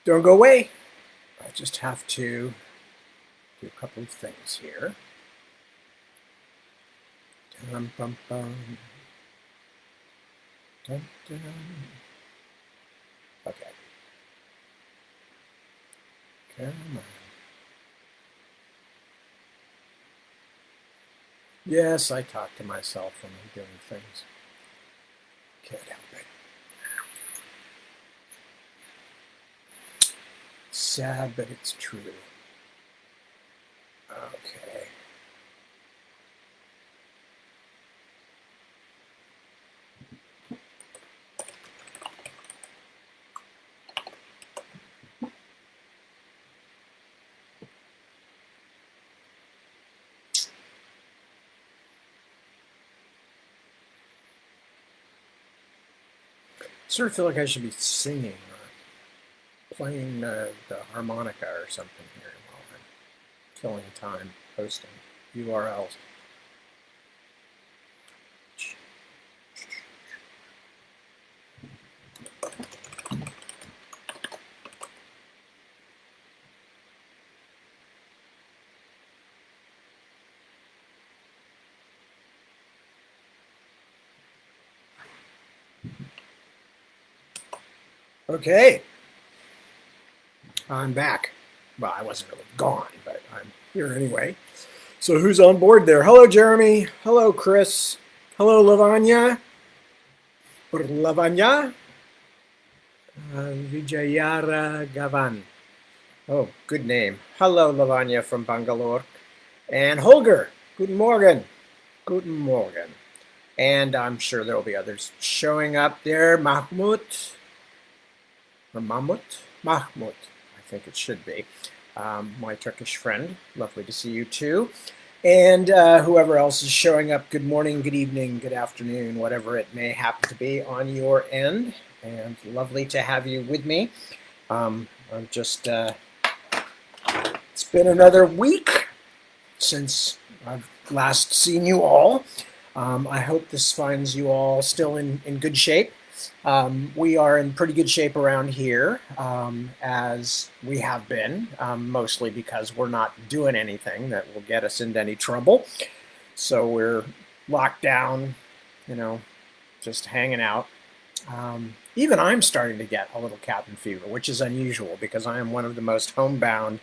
Don't go away. I just have to do a couple of things here. Dum, bum, bum. Dun, dun. Okay. Come on. Yes, I talk to myself when I'm doing things. Can't help it. Sad, but it's true. Okay. Sort of feel like I should be singing or playing the harmonica or something here while I'm killing time posting URLs. Okay, I'm back. Well, I wasn't really gone, but I'm here anyway. So who's on board there? Hello, Jeremy. Hello, Chris. Hello, Lavanya. Or Lavanya. Vijayara Gavan. Oh, good name. Hello, Lavanya from Bangalore. And Holger. Guten Morgen. Guten Morgen. And I'm sure there will be others showing up there. Mahmoud. Or Mahmoud? Mahmoud, I think it should be. My Turkish friend. Lovely to see you too. And whoever else is showing up, good morning, good evening, good afternoon, whatever it may happen to be on your end. And lovely to have you with me. I'm just, it's been another week since I've last seen you all. I hope this finds you all still in good shape. We are in pretty good shape around here, as we have been, mostly because we're not doing anything that will get us into any trouble. So we're locked down, just hanging out. Even I'm starting to get a little cabin fever, which is unusual because I am one of the most homebound,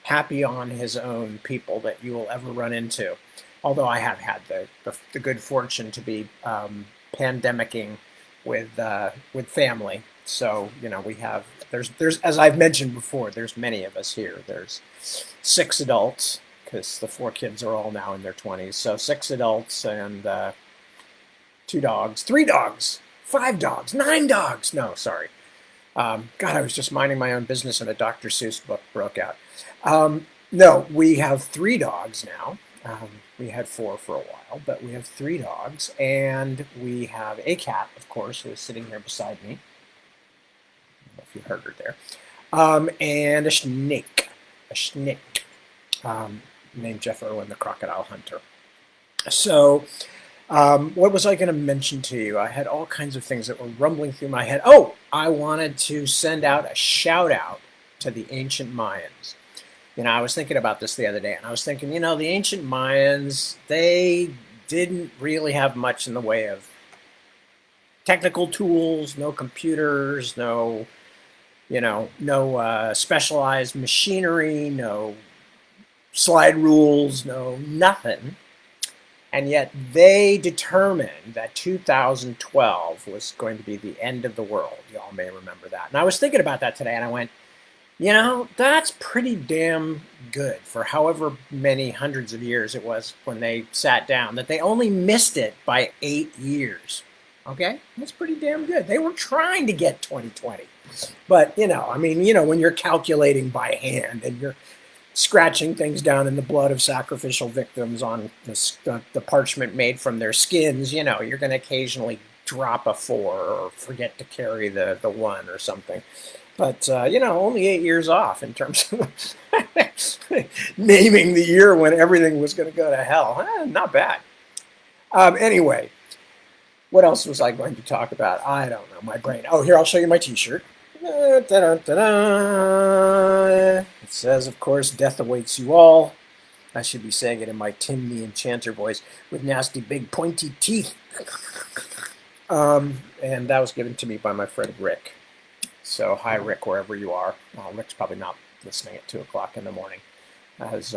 happy on his own people that you will ever run into. Although I have had the good fortune to be pandemicking with family. So we have there's as I've mentioned before, there's many of us here. There's 6 adults because the 4 kids are all now in their 20s. So 6 adults and 2 dogs, 3 dogs, 5 dogs, 9 dogs. No, sorry. God, I was just minding my own business and a Dr. Seuss book broke out. No, we have 3 dogs now. We had 4 for a while, but we have 3 dogs, and we have a cat, of course, who is sitting here beside me. I don't know if you heard her there. And a snake, named Jeff Irwin, the crocodile hunter. So, what was I going to mention to you? I had all kinds of things that were rumbling through my head. Oh, I wanted to send out a shout out to the ancient Mayans. I was thinking about this the other day, and I was thinking, the ancient Mayans, they didn't really have much in the way of technical tools, no computers, no specialized machinery, no slide rules, no nothing. And yet they determined that 2012 was going to be the end of the world. Y'all may remember that. And I was thinking about that today, and I went, that's pretty damn good for however many hundreds of years it was when they sat down, that they only missed it by 8 years. Okay? That's pretty damn good. They were trying to get 2020. But, when you're calculating by hand and you're scratching things down in the blood of sacrificial victims on the parchment made from their skins, you're going to occasionally drop a 4 or forget to carry the 1 or something. But, only 8 years off in terms of naming the year when everything was going to go to hell. Not bad. Anyway, what else was I going to talk about? I don't know, my brain. Oh, here, I'll show you my t-shirt. Da-da-da-da. It says, of course, death awaits you all. I should be saying it in my Tim the Enchanter voice with nasty big pointy teeth. And that was given to me by my friend Rick. So hi, Rick, wherever you are. Well, Rick's probably not listening at 2 o'clock in the morning, as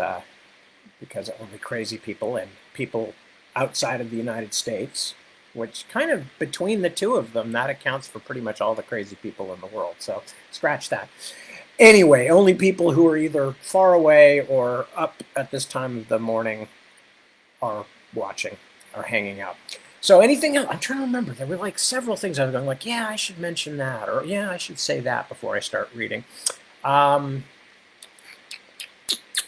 because only crazy people and people outside of the United States, which kind of between the two of them, that accounts for pretty much all the crazy people in the world. So scratch that. Anyway, only people who are either far away or up at this time of the morning are watching, are hanging out. So anything else? I'm trying to remember. There were like several things I was going like, yeah, I should mention that, or yeah, I should say that before I start reading.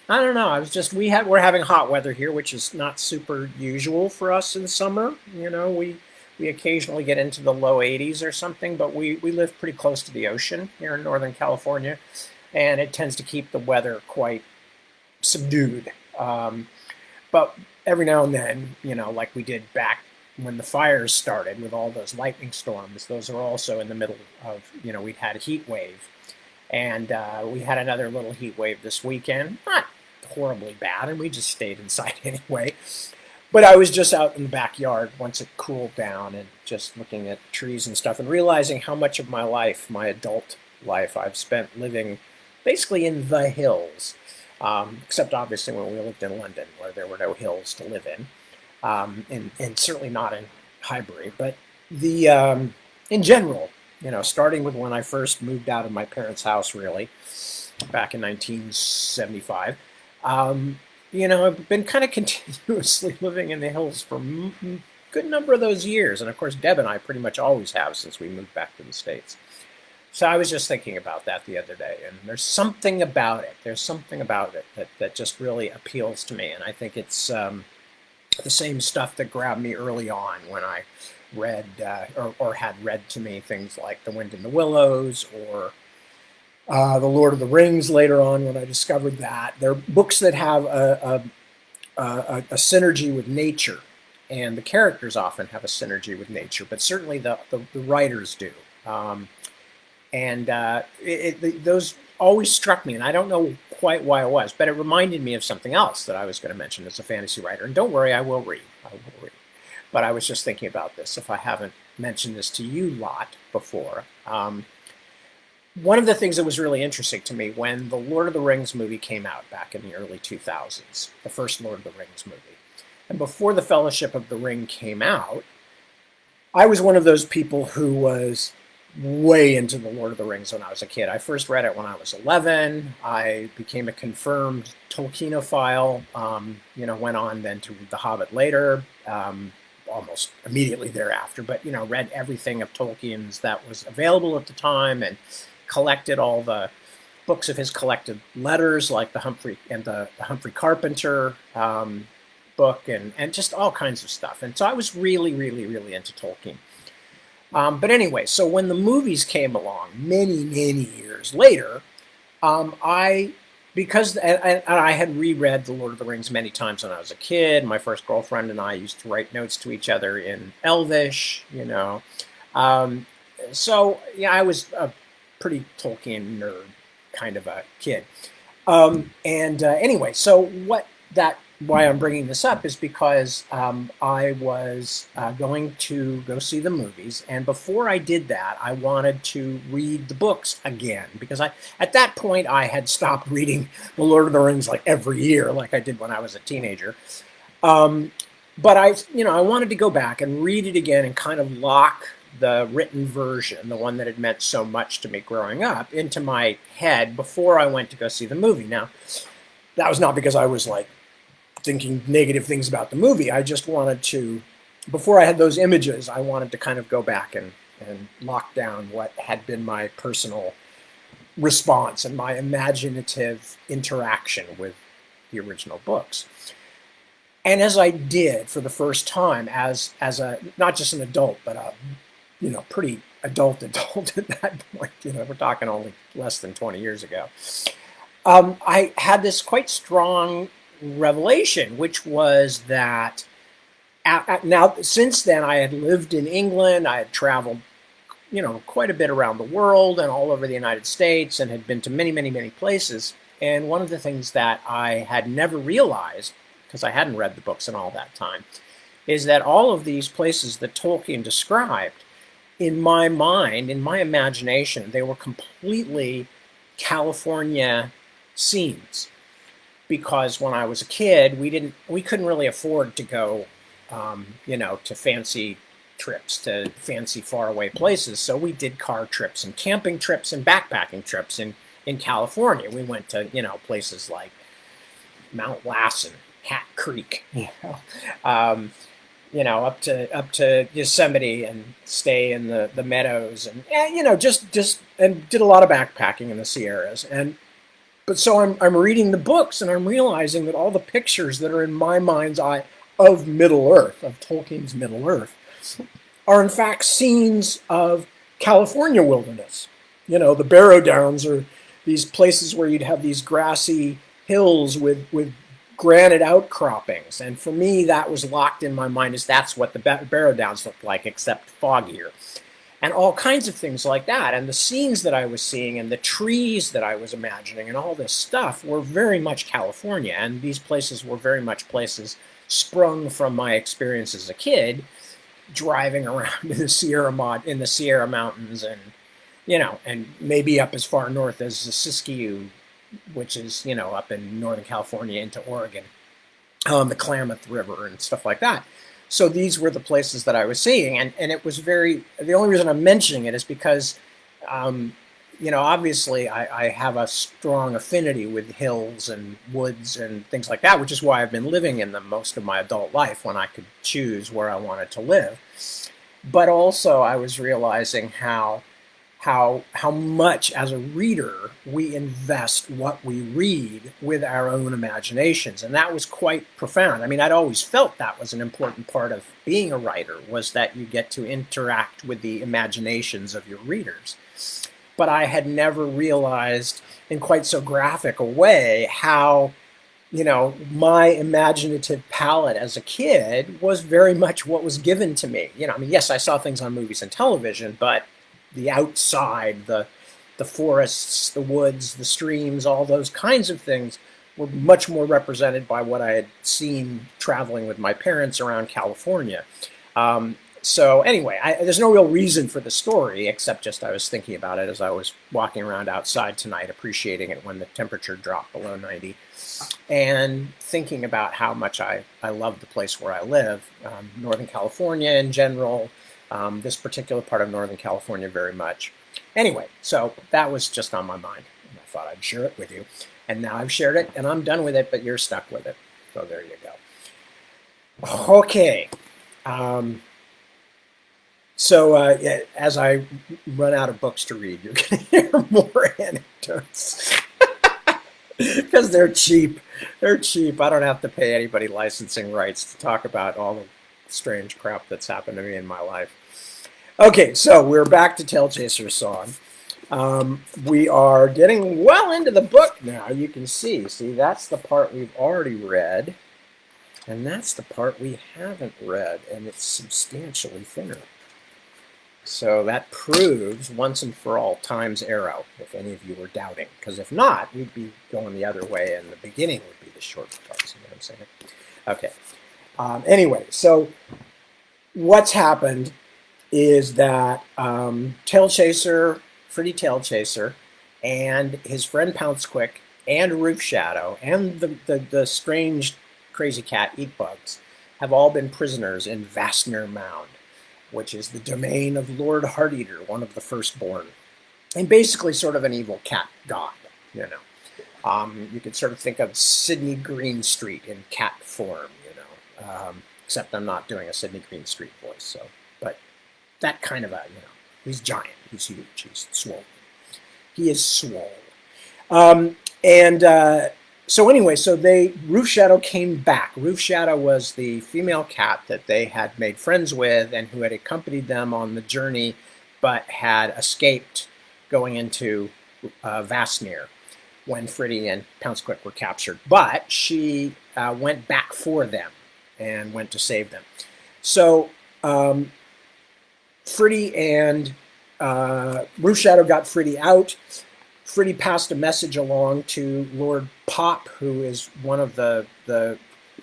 I don't know. I was just we're having hot weather here, which is not super usual for us in summer. You know, we occasionally get into the low 80s or something, but we live pretty close to the ocean here in Northern California, and it tends to keep the weather quite subdued. But every now and then, you know, like we did back when the fires started with all those lightning storms, those are also in the middle of, you know, we'd had a heat wave. And we had another little heat wave this weekend. Not horribly bad, and we just stayed inside anyway. But I was just out in the backyard once it cooled down and just looking at trees and stuff and realizing how much of my life, my adult life, I've spent living basically in the hills. Except obviously when we lived in London where there were no hills to live in. And certainly not in Highbury. But in general, you know, starting with when I first moved out of my parents' house, really, back in 1975, you know, I've been kind of continuously living in the hills for a good number of those years. And of course, Deb and I pretty much always have since we moved back to the States. So I was just thinking about that the other day, and there's something about it. There's something about it that just really appeals to me. And I think it's the same stuff that grabbed me early on when I read or had read to me things like The Wind in the Willows or The Lord of the Rings later on when I discovered that. They're books that have a synergy with nature, and the characters often have a synergy with nature, but certainly the writers do. Those always struck me, and I don't know quite why it was, but it reminded me of something else that I was going to mention as a fantasy writer. And don't worry, I will read. But I was just thinking about this, if I haven't mentioned this to you lot before. One of the things that was really interesting to me when the Lord of the Rings movie came out back in the early 2000s, the first Lord of the Rings movie, and before the Fellowship of the Ring came out, I was one of those people who was way into the Lord of the Rings when I was a kid. I first read it when I was 11. I became a confirmed Tolkienophile, you know, went on then to read The Hobbit later, almost immediately thereafter, but, you know, read everything of Tolkien's that was available at the time and collected all the books of his collected letters, like the Humphrey Carpenter book and just all kinds of stuff. And so I was really, really, really into Tolkien. But anyway, so when the movies came along many, many years later, because I had reread The Lord of the Rings many times when I was a kid. My first girlfriend and I used to write notes to each other in Elvish, you know. So, yeah, I was a pretty Tolkien nerd kind of a kid. Anyway, so why I'm bringing this up is because I was going to go see the movies, and before I did that, I wanted to read the books again because at that point I had stopped reading The Lord of the Rings like every year, like I did when I was a teenager. But I wanted to go back and read it again and kind of lock the written version, the one that had meant so much to me growing up, into my head before I went to go see the movie. Now, that was not because I was like thinking negative things about the movie. I just wanted to, before I had those images, I wanted to kind of go back and lock down what had been my personal response and my imaginative interaction with the original books. And as I did for the first time as a, not just an adult, but a, you know, pretty adult at that point, you know, we're talking only less than 20 years ago, I had this quite strong revelation, which was that now since then I had lived in England, I had traveled quite a bit around the world and all over the United States, and had been to many, many, many places. And one of the things that I had never realized, because I hadn't read the books in all that time, is that all of these places that Tolkien described, in my mind, in my imagination, they were completely California scenes. Because when I was a kid, we couldn't really afford to go, to fancy trips to fancy faraway places. So we did car trips and camping trips and backpacking trips in California. We went to, places like Mount Lassen, Hat Creek, up to Yosemite and stay in the meadows and just and did a lot of backpacking in the Sierras. But so I'm reading the books and I'm realizing that all the pictures that are in my mind's eye of Middle Earth, of Tolkien's Middle Earth, are in fact scenes of California wilderness. The Barrow Downs are these places where you'd have these grassy hills with granite outcroppings. And for me, that was locked in my mind as that's what the Barrow Downs looked like, except foggier. And all kinds of things like that. And the scenes that I was seeing and the trees that I was imagining and all this stuff were very much California. And these places were very much places sprung from my experience as a kid, driving around in the Sierra Mountains and maybe up as far north as the Siskiyou, which is, up in Northern California into Oregon, the Klamath River and stuff like that. So these were the places that I was seeing, and it was the only reason I'm mentioning it is because, obviously I have a strong affinity with hills and woods and things like that, which is why I've been living in them most of my adult life when I could choose where I wanted to live. But also I was realizing how much as a reader we invest what we read with our own imaginations. And that was quite profound. I mean, I'd always felt that was an important part of being a writer, was that you get to interact with the imaginations of your readers. But I had never realized in quite so graphic a way how, my imaginative palette as a kid was very much what was given to me. Yes, I saw things on movies and television, but the outside, the forests, the woods, the streams, all those kinds of things were much more represented by what I had seen traveling with my parents around California. So anyway, there's no real reason for the story, except just I was thinking about it as I was walking around outside tonight, appreciating it when the temperature dropped below 90, and thinking about how much I love the place where I live, Northern California in general, this particular part of Northern California very much. Anyway, so that was just on my mind, and I thought I'd share it with you. And now I've shared it, and I'm done with it, but you're stuck with it. So there you go. Okay. So as I run out of books to read, you're going to hear more anecdotes. Because they're cheap. They're cheap. I don't have to pay anybody licensing rights to talk about all the strange crap that's happened to me in my life. Okay, so we're back to Tailchaser's song. We are getting well into the book now. You can see, that's the part we've already read, and that's the part we haven't read, and it's substantially thinner. So that proves once and for all time's arrow, if any of you were doubting. Because if not, we'd be going the other way, and the beginning would be the short parts. You know what I'm saying? Okay. Anyway, so what's happened is that Tailchaser, Pretty Tailchaser, and his friend Pouncequick, and Roof Shadow, and the strange crazy cat Eatbugs have all been prisoners in Vastnir Mound, which is the domain of Lord Hearteater, one of the firstborn, and basically sort of an evil cat god, you could sort of think of Sidney Greenstreet in cat form, except I'm not doing a Sidney Greenstreet voice, so, but that kind of he's giant, he's huge, he's swole. He is swole. So anyway, Roof Shadow came back. Roof Shadow was the female cat that they had made friends with and who had accompanied them on the journey, but had escaped going into Vastnir when Fritty and Pouncequick were captured. But she went back for them and went to save them. So Fritty and Roof Shadow got Fritty out. Fritty passed a message along to Lord Pop, who is one of the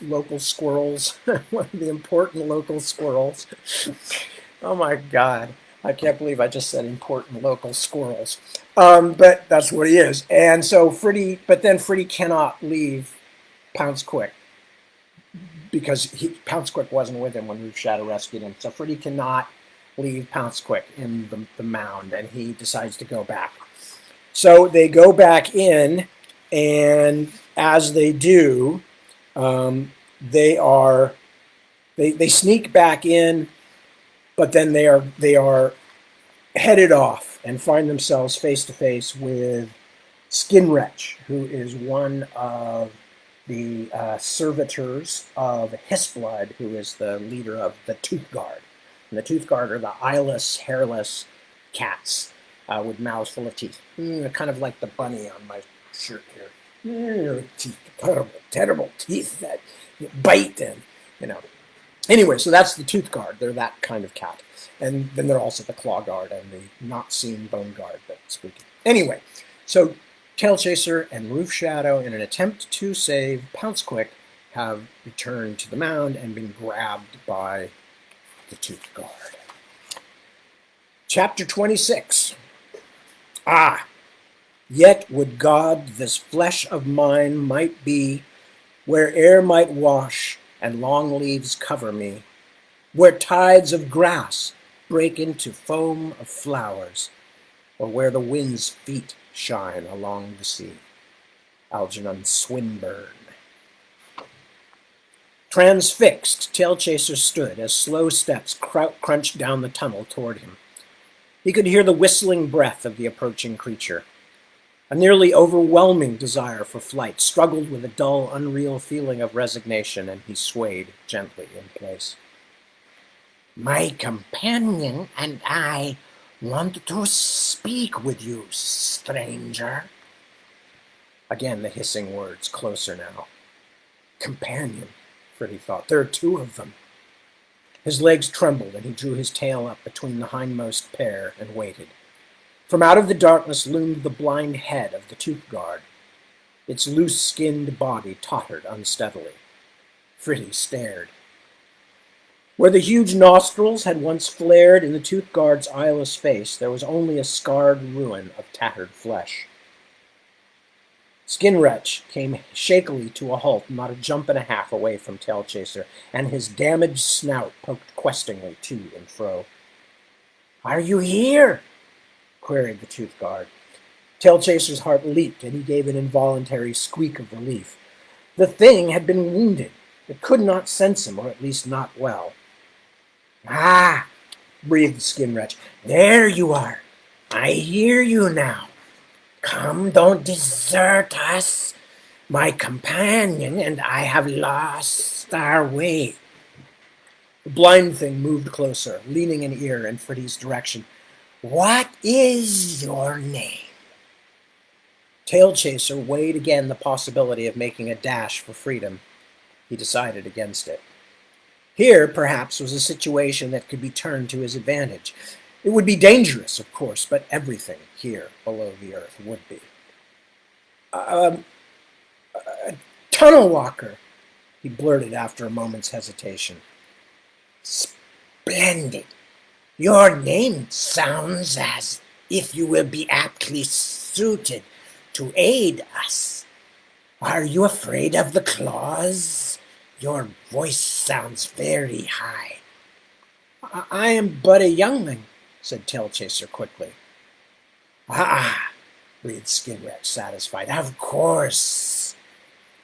local squirrels, one of the important local squirrels. Oh my God. I can't believe I just said important local squirrels. But that's what he is. And so but then Fritty cannot leave Pounce Quick because Pounce Quick wasn't with him when Roof Shadow rescued him. So Fritty cannot leave Pounce Quick in the mound, and he decides to go back. So they go back in, and as they do, they sneak back in, but then they are headed off and find themselves face to face with Skinwretch, who is one of the servitors of Hissblood, who is the leader of the Tooth Guard. And the Tooth Guard are the eyeless, hairless cats with mouths full of teeth. Kind of like the bunny on my shirt here. Teeth, terrible teeth that bite and, Anyway, so that's the Tooth Guard. They're that kind of cat. And then they're also the Claw Guard and the not seen Bone Guard, but spooky. Anyway, so Tailchaser and Roof Shadow, in an attempt to save Pounce Quick, have returned to the mound and been grabbed by the Tooth Guard. Chapter 26. Yet would God this flesh of mine might be, where air might wash and long leaves cover me, where tides of grass break into foam of flowers, or where the wind's feet shine along the sea. Algernon Swinburne. Transfixed, Tailchaser stood as slow steps crunched down the tunnel toward him. He could hear the whistling breath of the approaching creature. A nearly overwhelming desire for flight struggled with a dull, unreal feeling of resignation, and he swayed gently in place. My companion and I want to speak with you, stranger. Again, the hissing words, closer now. Companion, Fritty thought. There are two of them. His legs trembled, and he drew his tail up between the hindmost pair and waited. From out of the darkness loomed the blind head of the Tooth Guard. Its loose-skinned body tottered unsteadily. Fritty stared. Where the huge nostrils had once flared in the Tooth Guard's eyeless face, there was only a scarred ruin of tattered flesh. Skinwretch came shakily to a halt not a jump and a half away from Tailchaser, and his damaged snout poked questingly to and fro. Are you here? Queried the Tooth Guard. Tailchaser's heart leaped, and he gave an involuntary squeak of relief. The thing had been wounded. It could not sense him, or at least not well. Ah, breathed Skinwretch. There you are. I hear you now. Come, don't desert us. My companion and I have lost our way. The blind thing moved closer, leaning an ear in Fritty's direction. What is your name? Tailchaser weighed again the possibility of making a dash for freedom. He decided against it. Here, perhaps, was a situation that could be turned to his advantage. It would be dangerous, of course, but everything here below the earth would be. A tunnel walker, he blurted after a moment's hesitation. Splendid. Your name sounds as if you will be aptly suited to aid us. Are you afraid of the claws? Your voice sounds very high. I am but a youngling, said Tailchaser quickly. Ah, breathed Skinwretch, satisfied. Of course.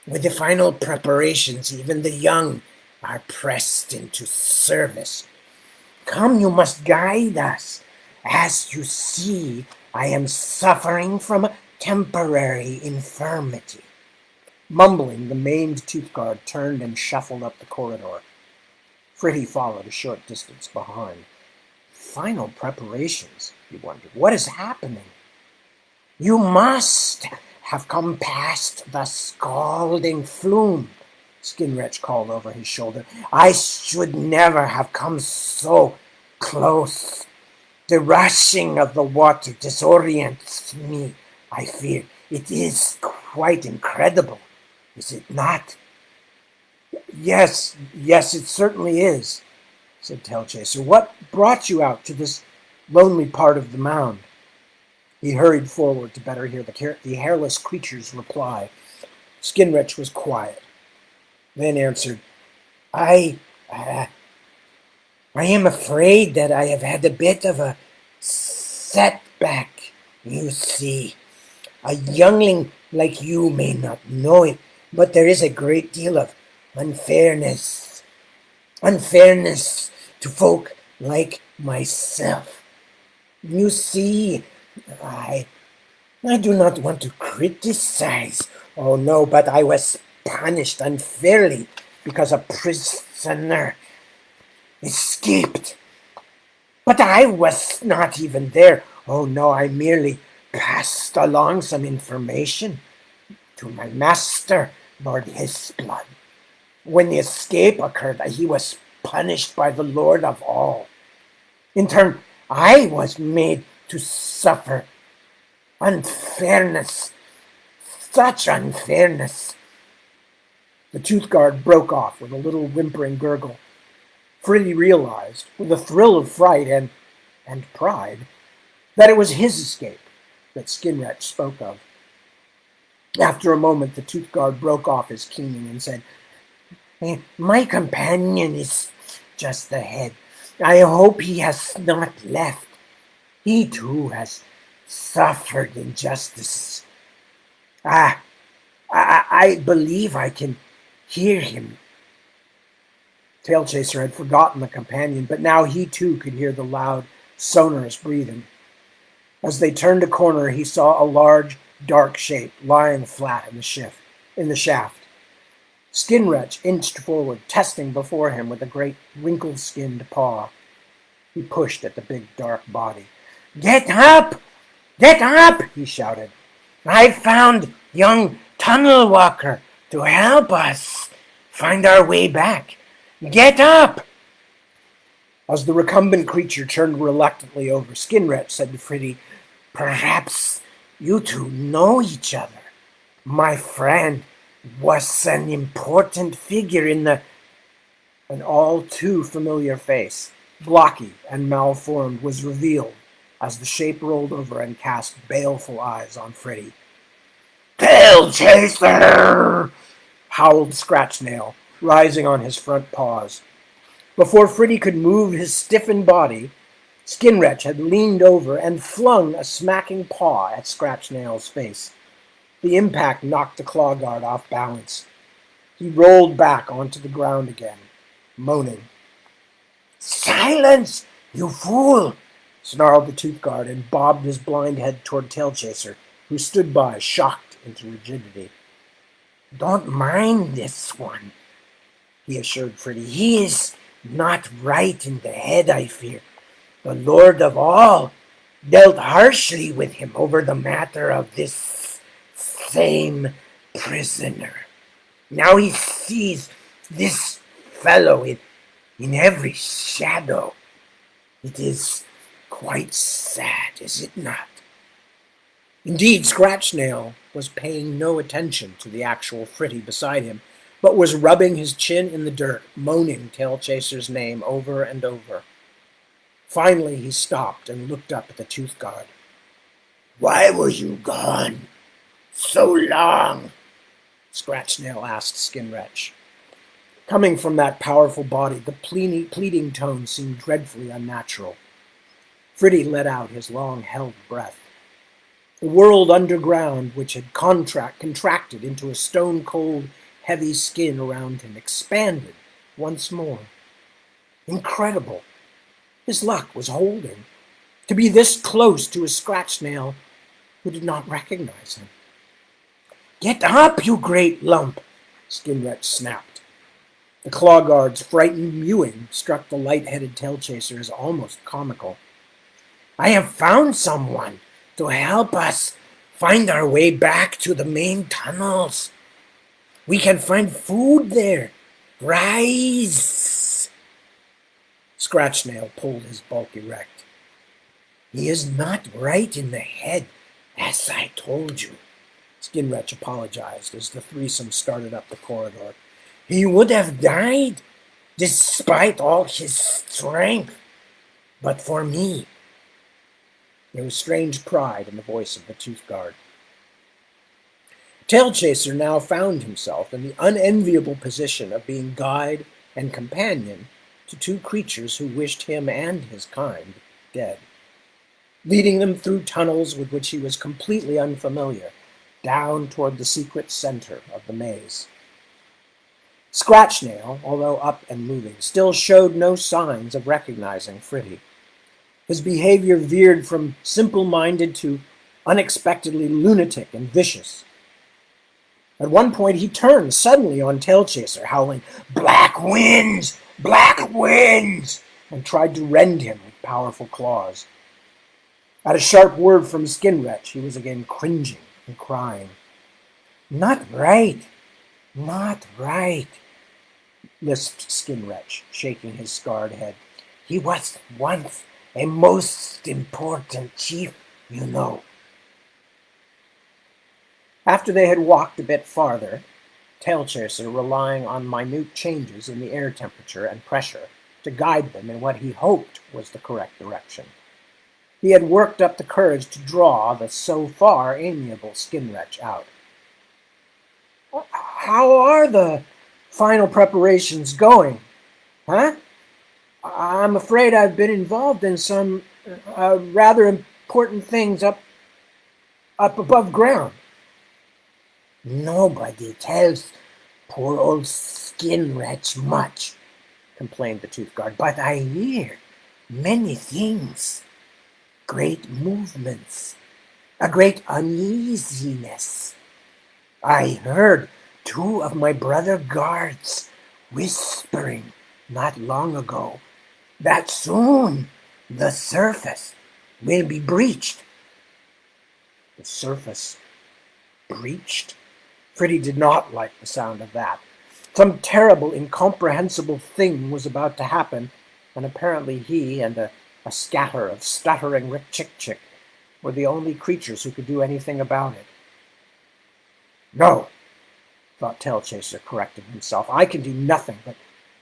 With the final preparations, even the young are pressed into service. Come, you must guide us. As you see, I am suffering from temporary infirmity. Mumbling, the maimed Tooth Guard turned and shuffled up the corridor. Fritty followed a short distance behind. Final preparations, he wondered. What is happening? You must have come past the scalding flume, Skinwretch called over his shoulder. I should never have come so close. The rushing of the water disorients me, I fear. It is quite incredible, is it not? Yes, it certainly is, said Tailchaser. What brought you out to this lonely part of the mound? He hurried forward to better hear the hairless creature's reply. Skinrich was quiet, then answered, I, uh, I am afraid that I have had a bit of a setback, you see. A youngling like you may not know it, but there is a great deal of unfairness to folk like myself. You see, I I do not want to criticize. Oh no, but I was punished unfairly because a prisoner escaped. But I was not even there. Oh no, I merely passed along some information to my master, Lord Hisblood. When the escape occurred, he was punished by the Lord of all. In turn, I was made to suffer unfairness, such unfairness. The tooth guard broke off with a little whimpering gurgle. Fritty realized, with a thrill of fright and pride, that it was his escape that Skinwretch spoke of. After a moment, the tooth guard broke off his keening and said, My companion is just ahead. I hope he has not left. He too has suffered injustice. I believe I can hear him. Tailchaser had forgotten the companion, but now he too could hear the loud, sonorous breathing. As they turned a corner, he saw a large, dark shape lying flat in the shaft. Skinwretch inched forward, testing before him with a great wrinkle-skinned paw. He pushed at the big, dark body. Get up! Get up! He shouted. I've found young Tunnel Walker to help us find our way back. Get up! As the recumbent creature turned reluctantly over, Skinwretch said to Fritty, Perhaps you two know each other. My friend was an important figure in the... An all too familiar face, blocky and malformed, was revealed as the shape rolled over and cast baleful eyes on Fritty. Tailchaser! Howled Scratchnail, rising on his front paws. Before Fritty could move his stiffened body, Skinwretch had leaned over and flung a smacking paw at Scratchnail's face. The impact knocked the claw guard off balance. He rolled back onto the ground again, moaning. Silence, you fool! Snarled the tooth guard and bobbed his blind head toward Tailchaser, who stood by, shocked into rigidity. Don't mind this one, he assured Fritty. He is not right in the head, I fear. The Lord of all dealt harshly with him over the matter of this same prisoner. Now he sees this fellow in every shadow. It is quite sad, is it not? Indeed, Scratchnail was paying no attention to the actual Fritty beside him, but was rubbing his chin in the dirt, moaning Tailchaser's name over and over. Finally, he stopped and looked up at the tooth guard. Why were you gone so long? Scratchnail asked Skinwretch. Coming from that powerful body, the pleading tone seemed dreadfully unnatural. Fritty let out his long-held breath. The world underground, which had contracted into a stone-cold, heavy skin around him, expanded once more. Incredible. His luck was holding. To be this close to a Scratchnail who did not recognize him. Get up, you great lump! Skinwretch snapped. The claw guard's frightened mewing struck the light-headed Tailchaser as almost comical. I have found someone to help us find our way back to the main tunnels. We can find food there. Rise! Scratchnail pulled his bulk erect. He is not right in the head, as I told you. Skinwretch apologized as the threesome started up the corridor. He would have died, despite all his strength, but for me. There was strange pride in the voice of the tooth guard. Tailchaser now found himself in the unenviable position of being guide and companion to two creatures who wished him and his kind dead, leading them through tunnels with which he was completely unfamiliar, down toward the secret center of the maze. Scratchnail, although up and moving, still showed no signs of recognizing Fritty. His behavior veered from simple-minded to unexpectedly lunatic and vicious. At one point, he turned suddenly on Tailchaser, howling, "Black winds! Black winds!" and tried to rend him with powerful claws. At a sharp word from Skinwretch, he was again cringing and crying. "Not right! Not right!" lisped Skinwretch, shaking his scarred head. "He was once a most important chief, you know." After they had walked a bit farther, Tailchaser, relying on minute changes in the air temperature and pressure to guide them in what he hoped was the correct direction. He had worked up the courage to draw the so far amiable Skinwretch out. "How are the final preparations going? Huh? I'm afraid I've been involved in some rather important things up above ground." "Nobody tells poor old Skinwretch much," complained the tooth guard, "but I hear many things. Great movements, a great uneasiness. I heard two of my brother guards whispering not long ago that soon the surface will be breached." The surface breached? Fritty did not like the sound of that. Some terrible, incomprehensible thing was about to happen, and apparently he and a scatter of stuttering Rick-Chick-Chick were the only creatures who could do anything about it. No, thought Tailchaser, correcting himself. I can do nothing but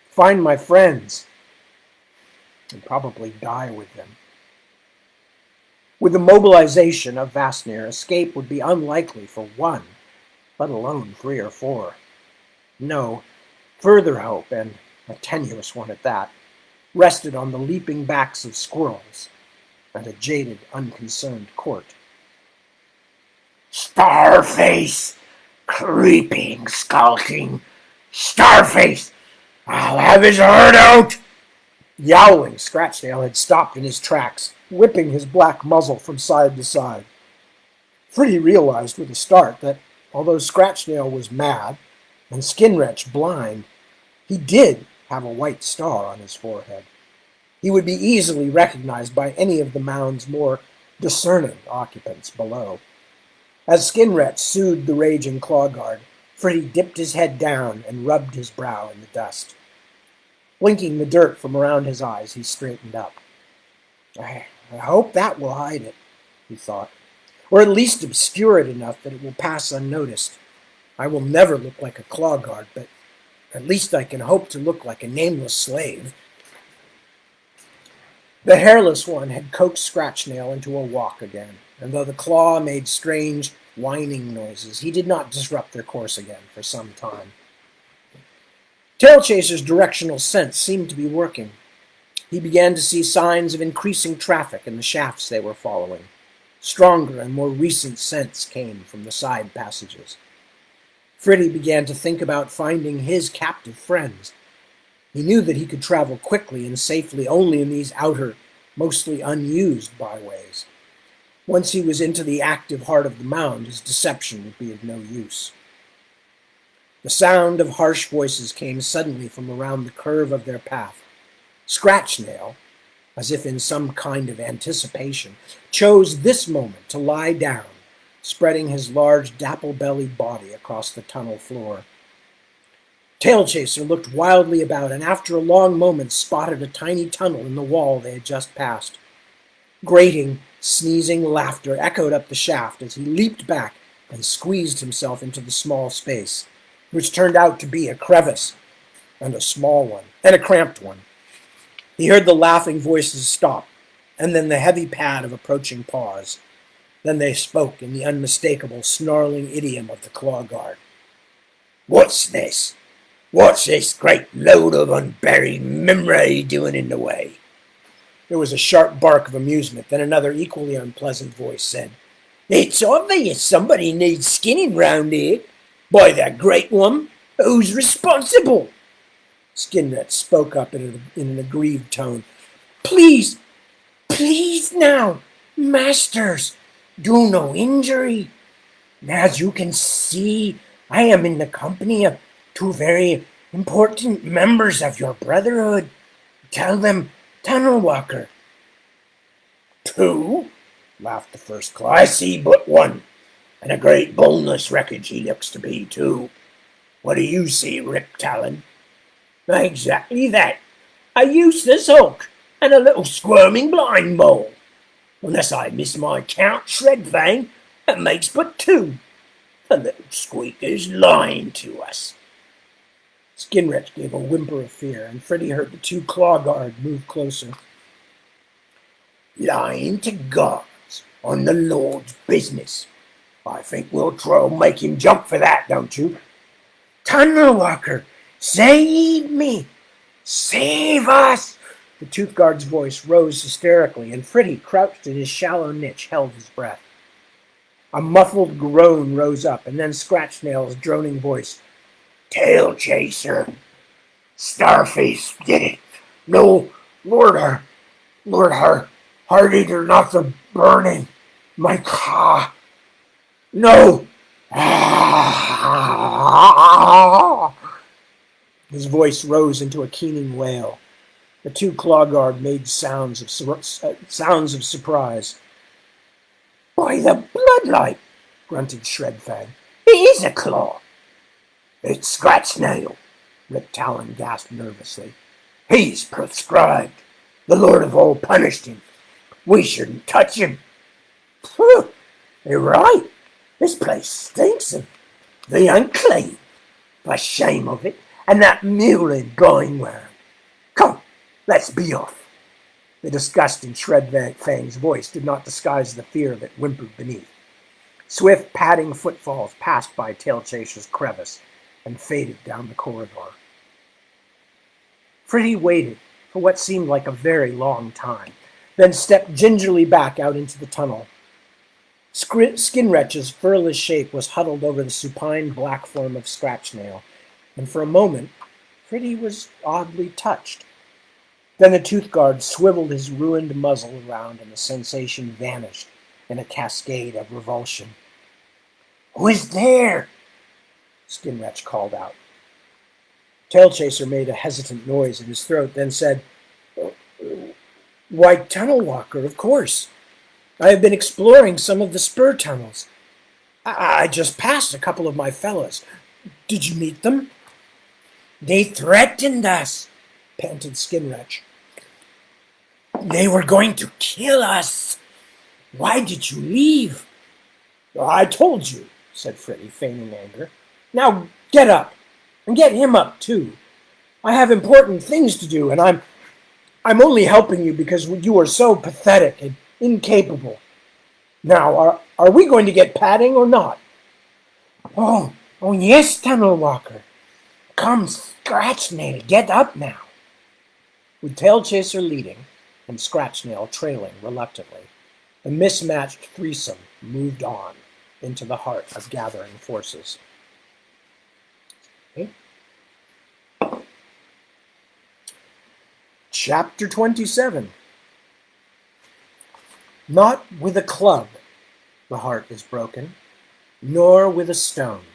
find my friends and probably die with them. With the mobilization of Vastnir, escape would be unlikely for one, let alone 3 or 4. No, further hope, and a tenuous one at that, rested on the leaping backs of squirrels and a jaded, unconcerned court. "Starface! Creeping, skulking Starface! I'll have his heart out!" Yowling, Scratchnail had stopped in his tracks, whipping his black muzzle from side to side. Fritty realized with a start that, although Scratchnail was mad and Skinwretch blind, he did have a white star on his forehead. He would be easily recognized by any of the mound's more discerning occupants below. As Skinwretch soothed the raging clawguard, Fritty dipped his head down and rubbed his brow in the dust. Blinking the dirt from around his eyes, he straightened up. I hope that will hide it, he thought, or at least obscure it enough that it will pass unnoticed. I will never look like a clawguard, but at least I can hope to look like a nameless slave. The hairless one had coaxed Scratchnail into a walk again, and though the claw made strange, whining noises, he did not disrupt their course again for some time. Tailchaser's directional sense seemed to be working. He began to see signs of increasing traffic in the shafts they were following. Stronger and more recent scents came from the side passages. Fritty began to think about finding his captive friends. He knew that he could travel quickly and safely only in these outer, mostly unused byways. Once he was into the active heart of the mound, his deception would be of no use. The sound of harsh voices came suddenly from around the curve of their path. Scratchnail, as if in some kind of anticipation, chose this moment to lie down, spreading his large dapple-bellied body across the tunnel floor. Tailchaser looked wildly about and after a long moment spotted a tiny tunnel in the wall they had just passed. Grating, sneezing laughter echoed up the shaft as he leaped back and squeezed himself into the small space, which turned out to be a crevice, and a small one, and a cramped one. He heard the laughing voices stop, and then the heavy pad of approaching paws. Then they spoke in the unmistakable, snarling idiom of the claw guard. "What's this? What's this great load of unburied memory doing in the way?" There was a sharp bark of amusement. Then another equally unpleasant voice said, "It's obvious somebody needs skinning round here. By that great one, who's responsible?" Skinnet spoke up in an aggrieved tone. "Please, please now, masters, do no injury. As you can see, I am in the company of two very important members of your brotherhood. Tell them, Tunnel Walker." "Two?" laughed the first claw. "I see but one, and a great boneless wreckage he looks to be, too. What do you see, Rip Talon?" "Exactly that. A useless hulk and a little squirming blind mole. Unless I miss my count, Shredfang, that makes but two. The little squeaker's lying to us." Skinwretch gave a whimper of fear, and Freddy heard the two claw guard move closer. "Lying to guards on the Lord's business. I think we'll make him jump for that, don't you?" "Tunnel Walker, save me! Save us!" The tooth guard's voice rose hysterically, and Freddy, crouched in his shallow niche, held his breath. A muffled groan rose up, and then Scratchnail's droning voice. "Tailchaser! Starface did it! No, Lord Heart-Eater, not the burning! My Ka! No!" His voice rose into a keening wail. The two claw guard made sounds of surprise. "By the bloodlight!" grunted Shredfang. "It is a claw!" "It's Scratchnail," Rip Talon gasped nervously. "He's prescribed. The Lord of All punished him. We shouldn't touch him." "Phew! You're right. This place stinks of the unclean. For shame of it, and that mewling going round. Come, let's be off." The disgust in Shredfang's voice did not disguise the fear that whimpered beneath. Swift, padding footfalls passed by Tailchaser's crevice and faded down the corridor. Freddy waited for what seemed like a very long time, then stepped gingerly back out into the tunnel. Skinwretch's furless shape was huddled over the supine black form of Scratchnail, and for a moment Freddy was oddly touched. Then the tooth guard swiveled his ruined muzzle around, and the sensation vanished in a cascade of revulsion. "Who is there?" Skinwretch called out. Tailchaser made a hesitant noise in his throat, then said, "Why, Tunnel Walker, of course. I have been exploring some of the spur tunnels. I just passed a couple of my fellows. Did you meet them?" "They threatened us," panted Skinwretch. "They were going to kill us. Why did you leave?" "I told you," said Freddy, feigning anger. "Now get up, and get him up too. I have important things to do, and I'm only helping you because you are so pathetic and incapable. Now, are we going to get padding or not?" Oh yes, Tunnel Walker. Come, Scratchnail, get up now." With Tailchaser leading and Scratchnail trailing reluctantly, the mismatched threesome moved on into the heart of gathering forces. Okay. Chapter 27. Not with a club the heart is broken, nor with a stone.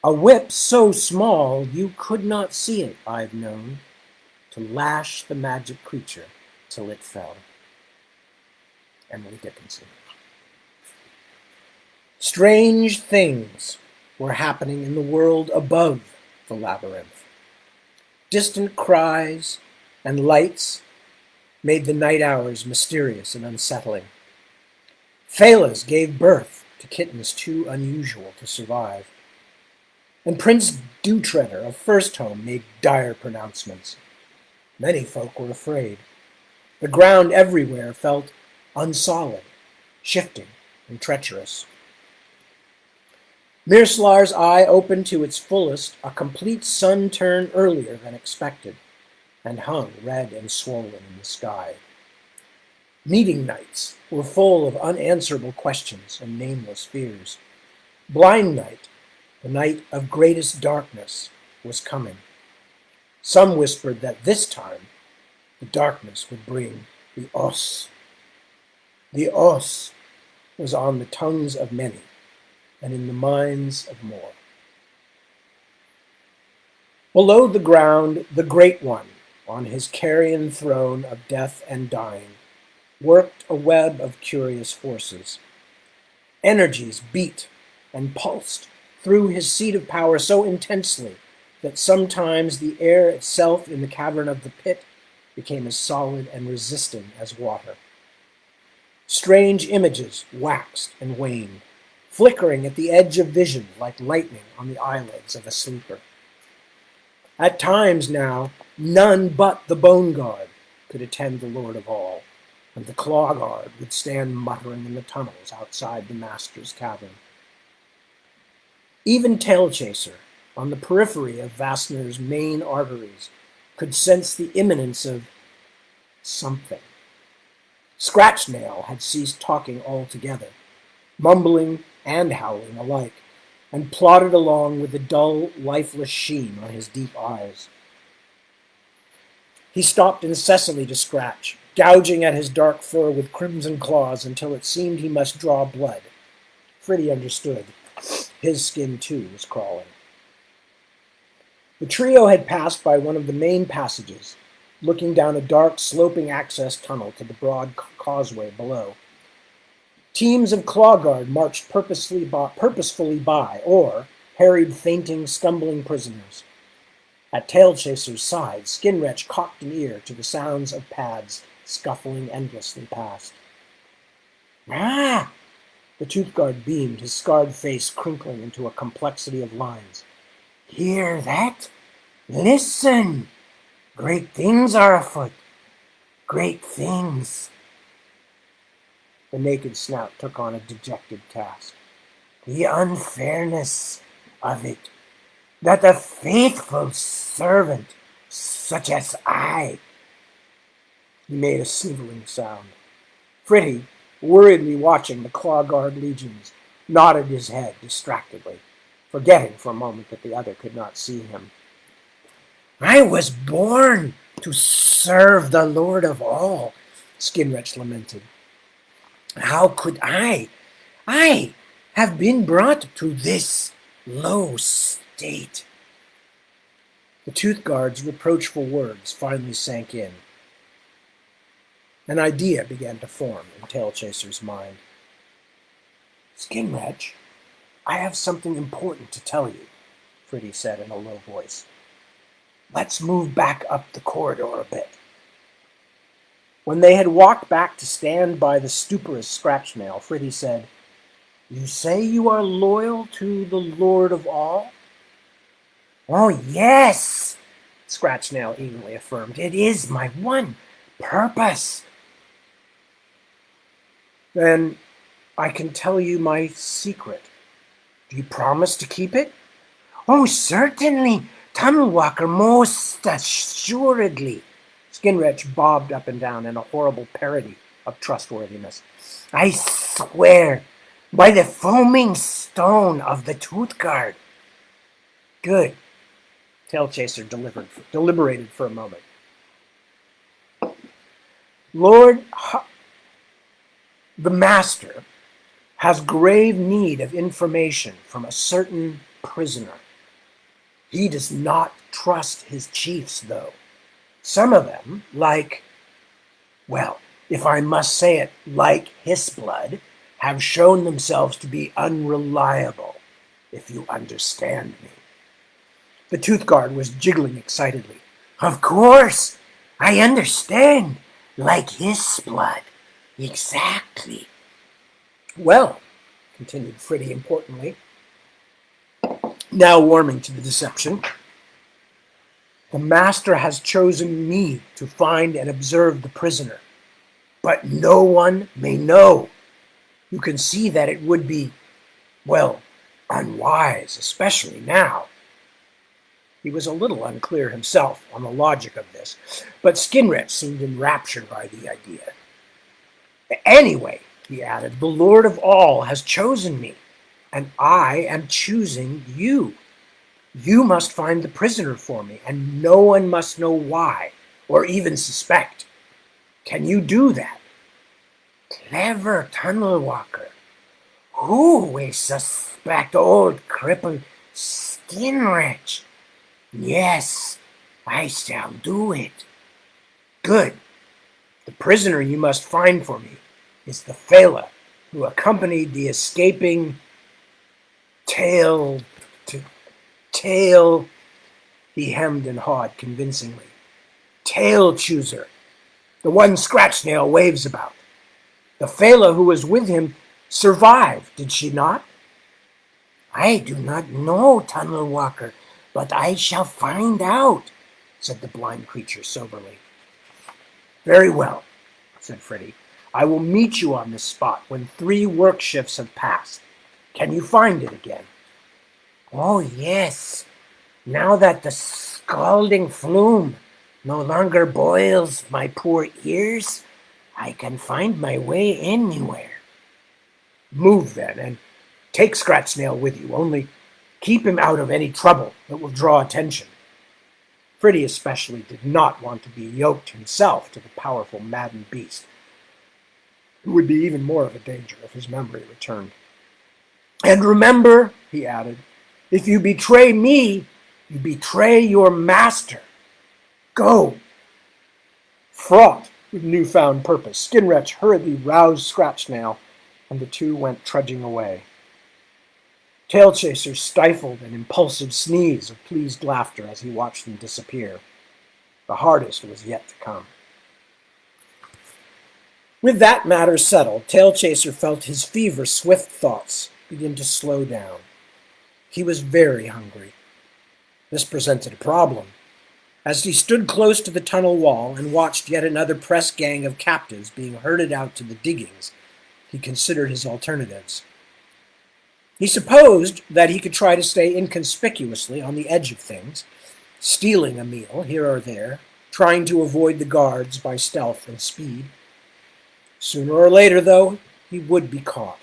A whip so small you could not see it, I've known, to lash the magic creature till it fell. Emily Dickinson. Strange things were happening in the world above the labyrinth. Distant cries and lights made the night hours mysterious and unsettling. Phelas gave birth to kittens too unusual to survive. And Prince Dewtreader of First Home made dire pronouncements. Many folk were afraid. The ground everywhere felt unsolid, shifting, and treacherous. Mirslar's eye opened to its fullest a complete sun turn earlier than expected, and hung red and swollen in the sky. Meeting nights were full of unanswerable questions and nameless fears. Blind night, the night of greatest darkness, was coming. Some whispered that this time the darkness would bring the Os. The Os was on the tongues of many and in the minds of more. Below the ground, the Great One, on his carrion throne of death and dying, worked a web of curious forces. Energies beat and pulsed through his seat of power so intensely that sometimes the air itself in the cavern of the pit became as solid and resisting as water. Strange images waxed and waned, flickering at the edge of vision like lightning on the eyelids of a sleeper. At times now, none but the Bone Guard could attend the Lord of all, and the Claw Guard would stand muttering in the tunnels outside the Master's cavern. Even Tailchaser, on the periphery of Vastner's main arteries, could sense the imminence of something. Scratchnail had ceased talking altogether, mumbling and howling alike, and plodded along with the dull, lifeless sheen on his deep eyes. He stopped incessantly to scratch, gouging at his dark fur with crimson claws until it seemed he must draw blood. Fritty understood. His skin, too, was crawling. The trio had passed by one of the main passages, looking down a dark, sloping access tunnel to the broad causeway below. Teams of Claw Guard marched purposefully by, or harried fainting, stumbling prisoners. At Tailchaser's side, Skinwretch cocked an ear to the sounds of pads scuffling endlessly past. Ah! The Tooth Guard beamed, his scarred face crinkling into a complexity of lines. Hear that? Listen! Great things are afoot. Great things. The naked snout took on a dejected cast. The unfairness of it, that a faithful servant such as I. He made a sniveling sound. Fritty, worriedly watching the Claw Guard legions, nodded his head distractedly, forgetting for a moment that the other could not see him. I was born to serve the Lord of all, Skinwretch lamented. How could I have been brought to this low state? The Tooth Guard's reproachful words finally sank in. An idea began to form in Tailchaser's mind. Skinwretch, I have something important to tell you, Fritty said in a low voice. Let's move back up the corridor a bit. When they had walked back to stand by the stuporous Scratchnail, Fritty said, You say you are loyal to the Lord of all? Oh, yes, Scratchnail eagerly affirmed. It is my one purpose. Then I can tell you my secret. Do you promise to keep it? Oh, certainly, Tunnel Walker, most assuredly. Skinwretch bobbed up and down in a horrible parody of trustworthiness. I swear, by the foaming stone of the Tooth Guard. Good. Tailchaser deliberated for a moment. Lord, the Master has grave need of information from a certain prisoner. He does not trust his chiefs, though. Some of them, if I must say it, like Hissblood, have shown themselves to be unreliable, if you understand me. The Tooth Guard was jiggling excitedly. Of course, I understand. like his blood. Exactly. Well, continued Fritty importantly, now warming to the deception, the master has chosen me to find and observe the prisoner, but no one may know. You can see that it would be, well, unwise, especially now. He was a little unclear himself on the logic of this, but Skinrich seemed enraptured by the idea. Anyway, he added, the Lord of all has chosen me, and I am choosing you. You must find the prisoner for me, and no one must know why, or even suspect. Can you do that? Clever tunnel walker. Who will suspect old crippled Skinrich? Yes, I shall do it. Good. The prisoner you must find for me is the Fela who accompanied the escaping tail. He hemmed and hawed convincingly. Tailchaser, the one Scratchnail waves about. The Fela who was with him survived, did she not? I do not know, tunnel walker, but I shall find out, said the blind creature soberly. Very well, said Fritty. I will meet you on this spot when 3 work shifts have passed. Can you find it again? Oh, yes. Now that the scalding flume no longer boils my poor ears, I can find my way anywhere. Move then, and take Scratchnail with you, only keep him out of any trouble that will draw attention. Fritty especially did not want to be yoked himself to the powerful maddened beast, who would be even more of a danger if his memory returned. And remember, he added, if you betray me, you betray your master. Go. Fraught with newfound purpose, Skinrich hurriedly roused Scratchnail, and the two went trudging away. Tailchaser stifled an impulsive sneeze of pleased laughter as he watched them disappear. The hardest was yet to come. With that matter settled, Tailchaser felt his fever-swift thoughts begin to slow down. He was very hungry. This presented a problem. As he stood close to the tunnel wall and watched yet another press gang of captives being herded out to the diggings, he considered his alternatives. He supposed that he could try to stay inconspicuously on the edge of things, stealing a meal here or there, trying to avoid the guards by stealth and speed. Sooner or later, though, he would be caught.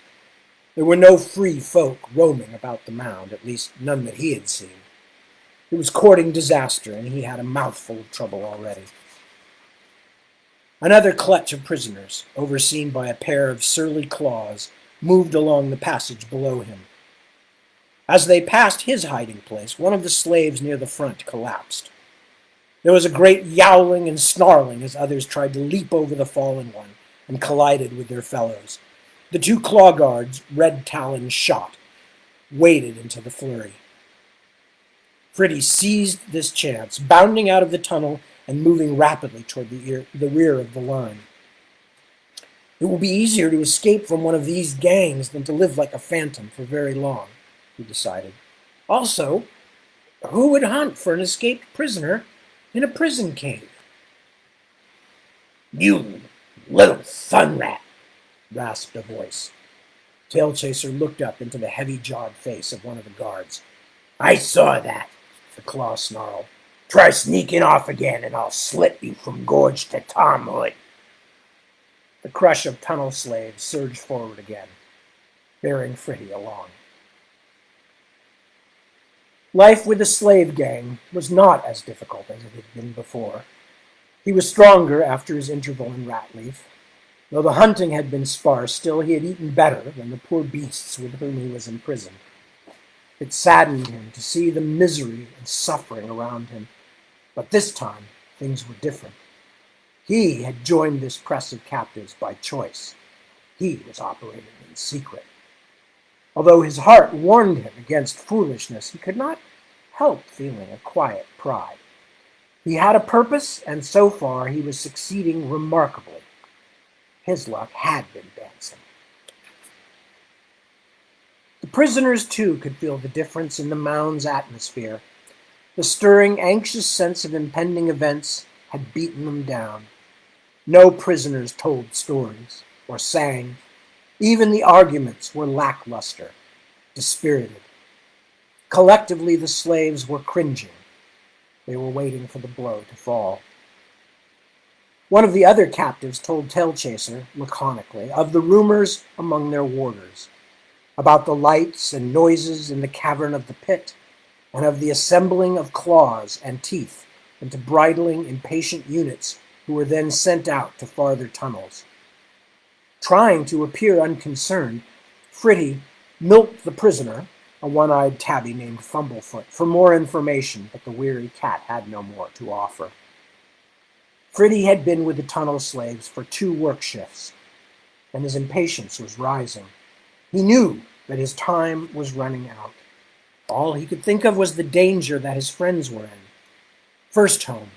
There were no free folk roaming about the mound, at least none that he had seen. It was courting disaster, and he had a mouthful of trouble already. Another clutch of prisoners, overseen by a pair of surly claws, moved along the passage below him. As they passed his hiding place, one of the slaves near the front collapsed. There was a great yowling and snarling as others tried to leap over the fallen one and collided with their fellows. The 2 claw guards, red talons shot, waded into the flurry. Fritty seized this chance, bounding out of the tunnel and moving rapidly toward the rear of the line. It will be easier to escape from one of these gangs than to live like a phantom for very long, he decided. Also, who would hunt for an escaped prisoner in a prison cave? You little sun rat, rasped a voice. Tailchaser looked up into the heavy-jawed face of one of the guards. I saw that, the claw snarled. Try sneaking off again, and I'll slit you from gorge to tomhood. The crush of tunnel slaves surged forward again, bearing Fritty along. Life with the slave gang was not as difficult as it had been before. He was stronger after his interval in Ratleaf. Though the hunting had been sparse, still he had eaten better than the poor beasts with whom he was imprisoned. It saddened him to see the misery and suffering around him, but this time things were different. He had joined this press of captives by choice. He was operating in secret. Although his heart warned him against foolishness, he could not help feeling a quiet pride. He had a purpose, and so far he was succeeding remarkably. His luck had been dancing. The prisoners, too, could feel the difference in the mound's atmosphere. The stirring, anxious sense of impending events had beaten them down. No prisoners told stories or sang. Even the arguments were lackluster, dispirited. Collectively, the slaves were cringing. They were waiting for the blow to fall. One of the other captives told Tailchaser, laconically, of the rumors among their warders, about the lights and noises in the cavern of the pit, and of the assembling of claws and teeth into bridling, impatient units who were then sent out to farther tunnels. Trying to appear unconcerned, Fritty milked the prisoner, a one-eyed tabby named Fumblefoot, for more information, but the weary cat had no more to offer. Fritty had been with the tunnel slaves for 2 work shifts, and his impatience was rising. He knew that his time was running out. All he could think of was the danger that his friends were in. First Home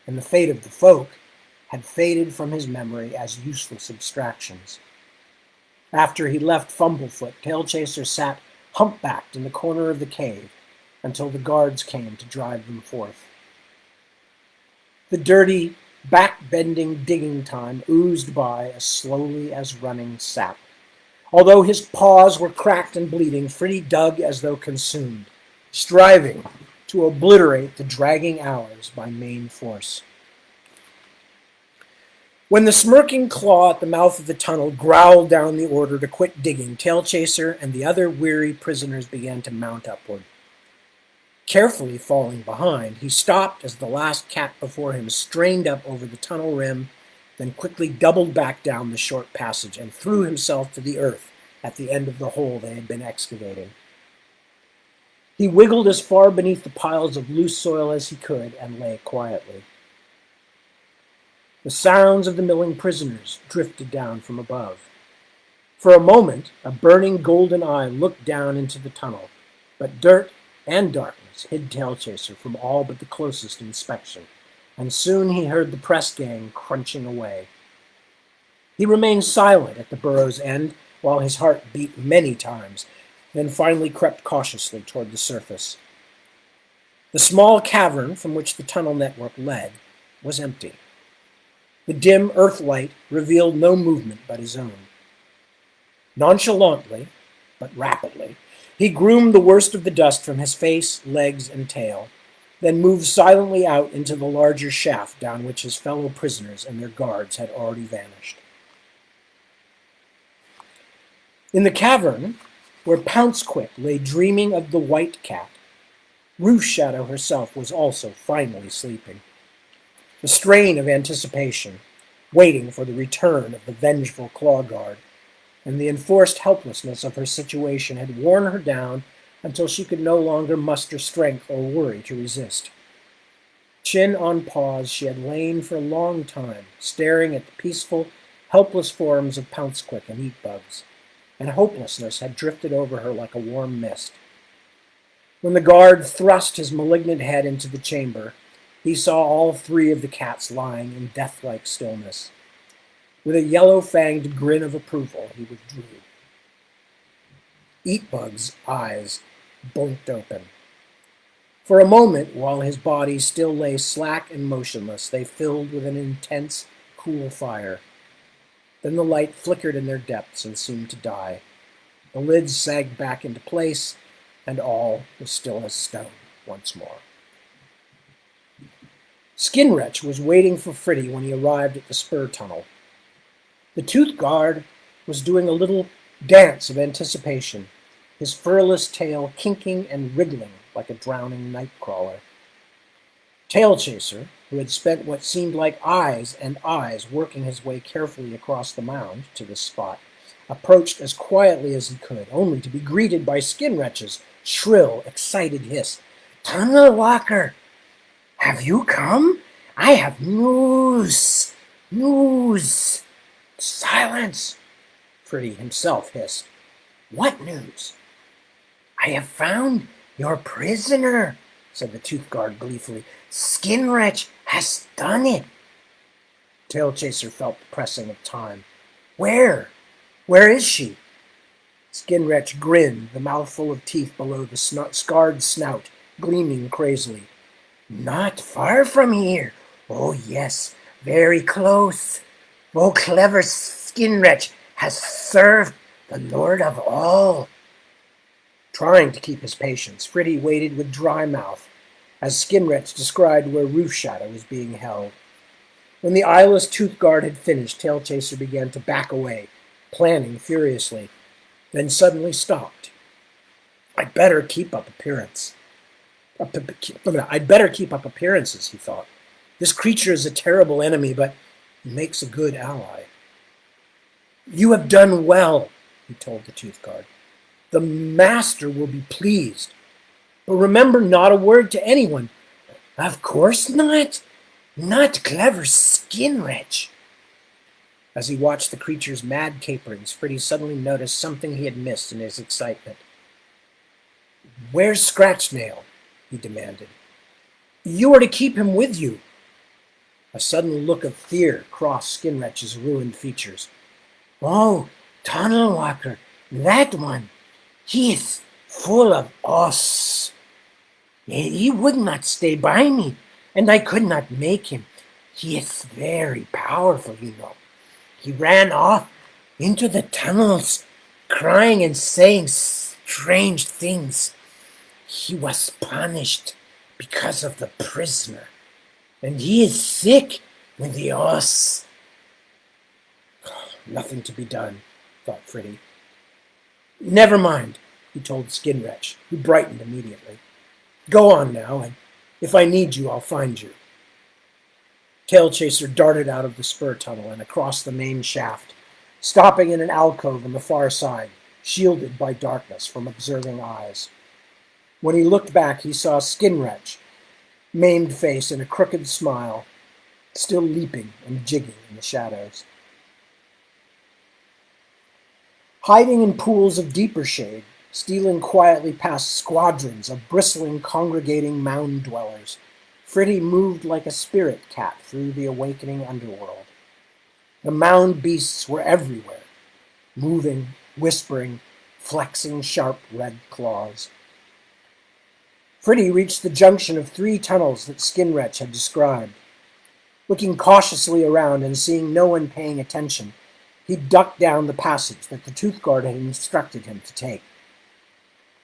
and the fate of the folk had faded from his memory as useless abstractions. After he left Fumblefoot, Tailchaser sat humpbacked in the corner of the cave until the guards came to drive them forth. The dirty, back-bending digging time oozed by as slowly as running sap. Although his paws were cracked and bleeding, Fritty dug as though consumed, striving to obliterate the dragging hours by main force. When the smirking claw at the mouth of the tunnel growled down the order to quit digging, Tailchaser and the other weary prisoners began to mount upward. Carefully falling behind, he stopped as the last cat before him strained up over the tunnel rim, then quickly doubled back down the short passage and threw himself to the earth at the end of the hole they had been excavating. He wiggled as far beneath the piles of loose soil as he could and lay quietly. The sounds of the milling prisoners drifted down from above. For a moment, a burning golden eye looked down into the tunnel, but dirt and darkness hid Tailchaser from all but the closest inspection, and soon he heard the press gang crunching away. He remained silent at the burrow's end while his heart beat many times, then finally crept cautiously toward the surface. The small cavern from which the tunnel network led was empty. The dim earth light revealed no movement but his own. Nonchalantly, but rapidly, he groomed the worst of the dust from his face, legs, and tail, then moved silently out into the larger shaft down which his fellow prisoners and their guards had already vanished. In the cavern, where Pouncequick lay dreaming of the white cat, Ruth Shadow herself was also finally sleeping. The strain of anticipation, waiting for the return of the vengeful claw guard, and the enforced helplessness of her situation had worn her down until she could no longer muster strength or worry to resist. Chin on paws, she had lain for a long time, staring at the peaceful, helpless forms of Pouncequick and Eatbugs, and hopelessness had drifted over her like a warm mist. When the guard thrust his malignant head into the chamber, he saw all 3 of the cats lying in death-like stillness. With a yellow-fanged grin of approval, he withdrew. Eatbug's eyes blinked open. For a moment, while his body still lay slack and motionless, they filled with an intense, cool fire. Then the light flickered in their depths and seemed to die. The lids sagged back into place, and all was still as stone once more. Skinwretch was waiting for Fritty when he arrived at the spur tunnel. The tooth guard was doing a little dance of anticipation, his furless tail kinking and wriggling like a drowning nightcrawler. Tailchaser, who had spent what seemed like eyes and eyes working his way carefully across the mound to this spot, approached as quietly as he could, only to be greeted by Skinwretch's shrill, excited hiss. "Tunnel Walker, have you come? I have news! News!" "Silence!" Fritty himself hissed. "What news?" "I have found your prisoner," said the tooth guard gleefully. "Skinwretch has done it. Tailchaser felt the pressing of time. Where? Where is she? Skinwretch grinned, the mouthful of teeth below the scarred snout gleaming crazily. Not far from here. Oh, yes, very close. Oh, clever Skinwretch has served the Lord of all. Trying to keep his patience, Fritty waited with dry mouth as Skinwretch described where Roof Shadow was being held. When the eyeless tooth guard had finished, Tailchaser began to back away, planning furiously, then suddenly stopped. I'd better keep up appearances, he thought. This creature is a terrible enemy, but he makes a good ally. You have done well, he told the tooth guard. The master will be pleased. But remember, not a word to anyone. Of course not. Not clever Skinwretch. As he watched the creature's mad caperings, Fritty suddenly noticed something he had missed in his excitement. Where's Scratchnail? He demanded. You are to keep him with you. A sudden look of fear crossed Skinwretch's ruined features. Oh, Tunnel Walker, that one. He is full of us. He would not stay by me, and I could not make him. He is very powerful, you know. He ran off into the tunnels, crying and saying strange things. He was punished because of the prisoner, and he is sick with the os. Nothing to be done, thought Fritty. Never mind, he told Skinwretch, who brightened immediately. Go on now, and if I need you, I'll find you. Tailchaser darted out of the spur tunnel and across the main shaft, stopping in an alcove on the far side, shielded by darkness from observing eyes. When he looked back, he saw Skinwretch, maimed face and a crooked smile, still leaping and jigging in the shadows. Hiding in pools of deeper shade, stealing quietly past squadrons of bristling, congregating mound dwellers, Fritty moved like a spirit cat through the awakening underworld. The mound beasts were everywhere, moving, whispering, flexing sharp red claws. Fritty reached the junction of 3 tunnels that Skinwretch had described. Looking cautiously around and seeing no one paying attention, he ducked down the passage that the tooth guard had instructed him to take.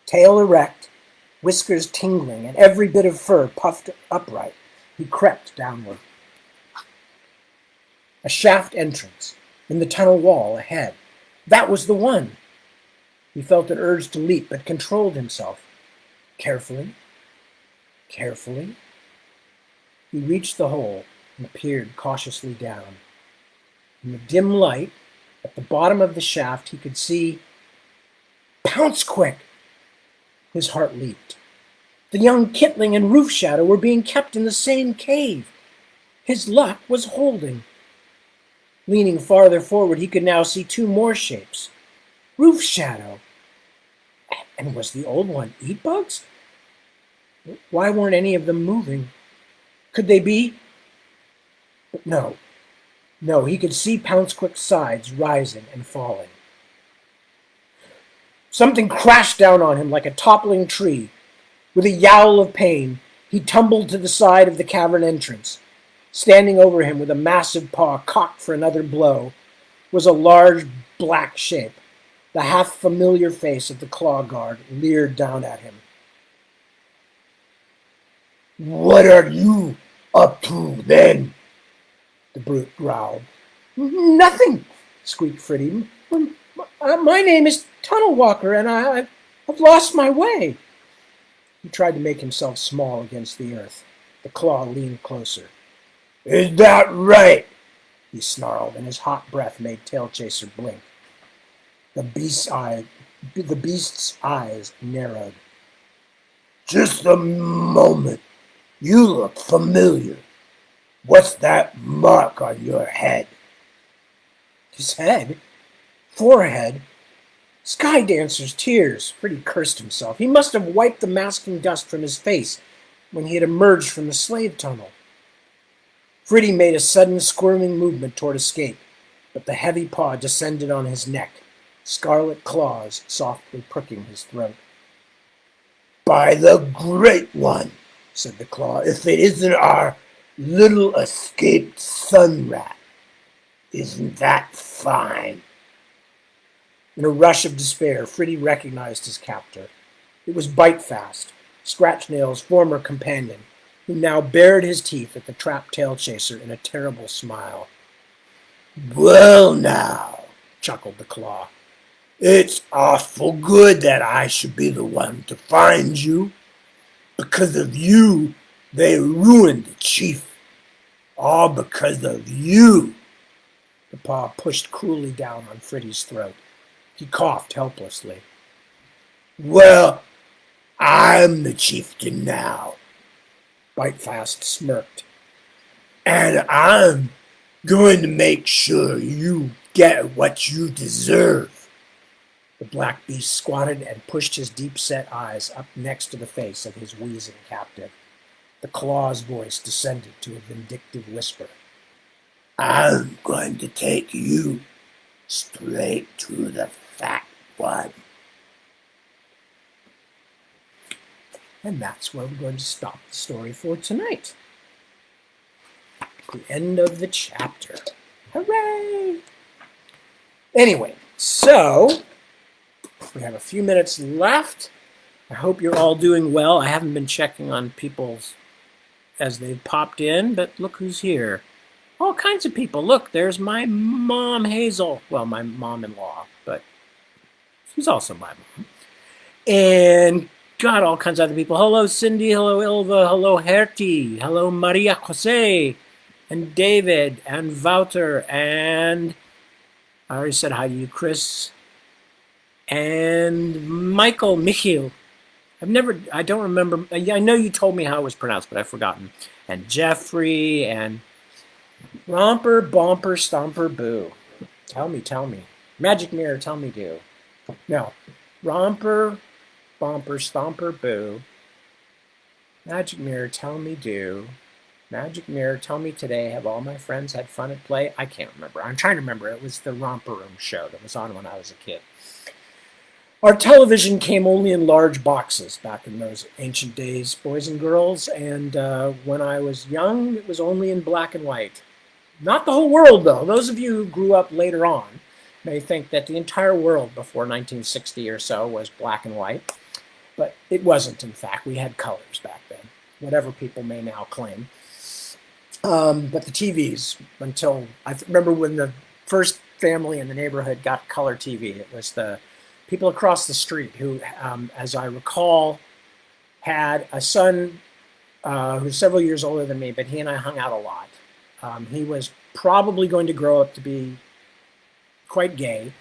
Tail erect, whiskers tingling, and every bit of fur puffed upright, he crept downward. A shaft entrance in the tunnel wall ahead. That was the one. He felt an urge to leap, but controlled himself. Carefully, he reached the hole and peered cautiously down. In the dim light, at the bottom of the shaft, he could see Pounce Quick! His heart leaped. The young Kitling and Roof Shadow were being kept in the same cave. His luck was holding. Leaning farther forward, he could now see 2 more shapes. Roof Shadow. And was the old one eat bugs? Why weren't any of them moving? Could they be? But no, he could see Pounce Quick's sides rising and falling. Something crashed down on him like a toppling tree. With a yowl of pain, he tumbled to the side of the cavern entrance. Standing over him with a massive paw cocked for another blow was a large black shape. The half-familiar face of the claw guard leered down at him. What are you up to, then? The brute growled. Nothing, squeaked Fritty. My name is Tunnel Walker, and I've lost my way. He tried to make himself small against the earth. The claw leaned closer. Is that right? He snarled, and his hot breath made Tailchaser blink. The beast's eyes narrowed. Just a moment. You look familiar. What's that mark on your head? His head? Forehead? Skydancer's tears. Fritty cursed himself. He must have wiped the masking dust from his face when he had emerged from the slave tunnel. Fritty made a sudden squirming movement toward escape, but the heavy paw descended on his neck, scarlet claws softly pricking his throat. "By the Great One," said the claw, "if it isn't our little escaped sun rat. Isn't that fine?" In a rush of despair, Fritty recognized his captor. It was Bitefast, Scratchnail's former companion, who now bared his teeth at the trapped Tailchaser in a terrible smile. "Well now," chuckled the claw, "it's awful good that I should be the one to find you. Because of you, they ruined the chief. All because of you." The paw pushed cruelly down on Fritty's throat. He coughed helplessly. "Well, I'm the chieftain now," Bitefast smirked. "And I'm going to make sure you get what you deserve." The black beast squatted and pushed his deep-set eyes up next to the face of his wheezing captive. The claw's voice descended to a vindictive whisper. "I'm going to take you straight to the fat one." And that's where we're going to stop the story for tonight. The end of the chapter. Hooray! Anyway, so we have a few minutes left. I hope you're all doing well. I haven't been checking on people's as they've popped in, but look who's here. All kinds of people. Look, there's my mom, Hazel. Well, my mom-in-law, but she's also my mom. And God, all kinds of other people. Hello, Cindy. Hello, Ilva. Hello, Hertie. Hello, Maria Jose. And David. And Wouter. And I already said hi to you, Chris. And Michiel. I don't remember. I know you told me how it was pronounced, but I've forgotten. And Jeffrey. And Romper, Bomper, Stomper, Boo. Tell me. Magic Mirror, tell me do. No. Romper, Bomper, Stomper, Boo. Magic Mirror, tell me do. Magic Mirror, tell me today, have all my friends had fun at play? I can't remember. I'm trying to remember. It was the Romper Room show that was on when I was a kid. Our television came only in large boxes back in those ancient days, boys and girls, and when I was young, it was only in black and white. Not the whole world, though. Those of you who grew up later on may think that the entire world before 1960 or so was black and white, but it wasn't, in fact. We had colors back then, whatever people may now claim. But the TVs, until I remember when the first family in the neighborhood got color TV, it was the people across the street who, as I recall, had a son who's several years older than me, but he and I hung out a lot. He was probably going to grow up to be quite gay.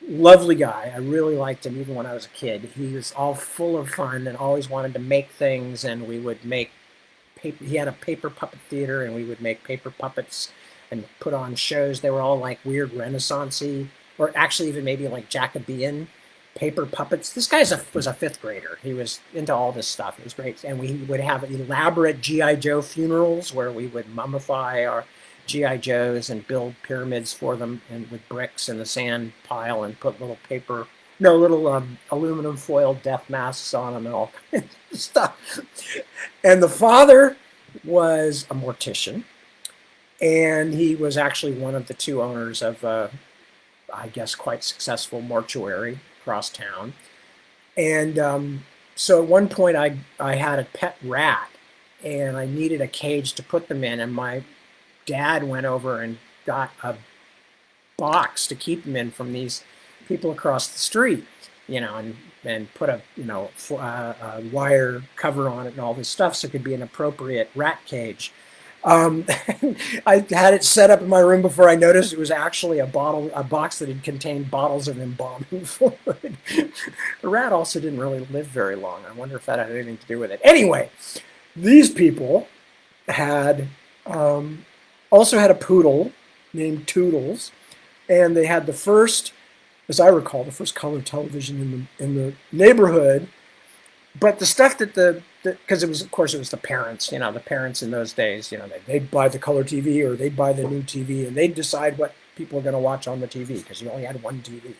Lovely guy. I really liked him even when I was a kid. He was all full of fun and always wanted to make things, and we would make paper. He had a paper puppet theater, and we would make paper puppets and put on shows. They were all like weird Renaissance-y, or actually even maybe like Jacobean paper puppets. This guy was a fifth grader. He was into all this stuff. It was great. And we would have elaborate G.I. Joe funerals where we would mummify our G.I. Joes and build pyramids for them and with bricks in the sand pile and put little aluminum foil death masks on them and all kinds of stuff. And the father was a mortician, and he was actually one of the two owners of I guess quite successful mortuary across town. And so at one point I had a pet rat, and I needed a cage to put them in, and my dad went over and got a box to keep them in from these people across the street, and put a wire cover on it and all this stuff so it could be an appropriate rat cage. I had it set up in my room before I noticed it was actually a box that had contained bottles of embalming fluid. The rat also didn't really live very long. I wonder if that had anything to do with it. Anyway, these people had also had a poodle named Toodles, and they had the first, as I recall, the first color television in the neighborhood. but the stuff that because it was, of course, it was the parents, the parents in those days, they'd buy the color TV or they'd buy the new TV and they'd decide what people are going to watch on the TV because you only had one TV.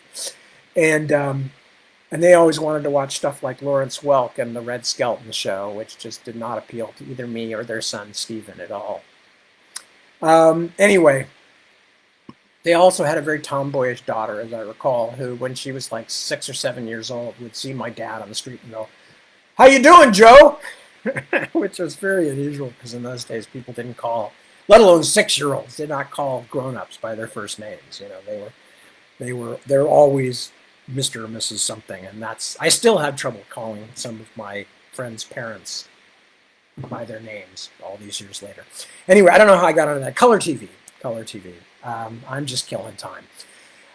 And they always wanted to watch stuff like Lawrence Welk and the Red Skelton Show, which just did not appeal to either me or their son Stephen at all. Anyway, they also had a very tomboyish daughter, as I recall, who, when she was like 6 or 7 years old, would see my dad on the street and go, "How you doing, Joe?" Which was very unusual because in those days people didn't call, let alone 6-year-olds, did not call grown-ups by their first names. They're always Mr. or Mrs. something, and I still have trouble calling some of my friends' parents by their names all these years later. Anyway, I don't know how I got onto that. Color TV. I'm just killing time.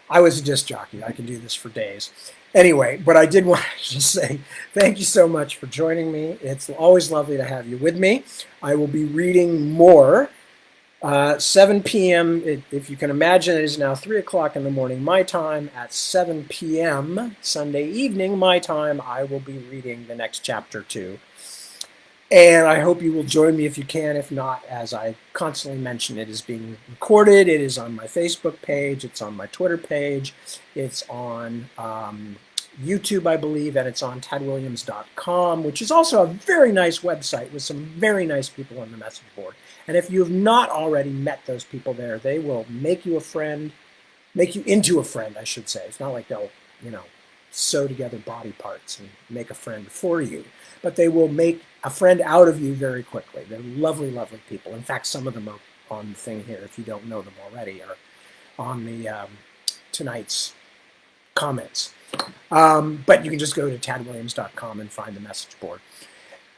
I was a disc jockey. I can do this for days. Anyway, but I did want to just say thank you so much for joining me. It's always lovely to have you with me. I will be reading more. 7 p.m., if you can imagine, it is now 3 o'clock in the morning my time. At 7 p.m. Sunday evening my time, I will be reading the next chapter 2. And I hope you will join me if you can. If not, as I constantly mention, it is being recorded. It is on my Facebook page. It's on my Twitter page. It's on YouTube, I believe, and it's on tedwilliams.com, which is also a very nice website with some very nice people on the message board. And if you have not already met those people there, they will make you a friend, make you into a friend, I should say. It's not like they'll, sew together body parts and make a friend for you, but they will make a friend out of you very quickly. They're lovely, lovely people. In fact, some of them are on the thing here, if you don't know them already, are on the tonight's comments. But you can just go to tadwilliams.com and find the message board.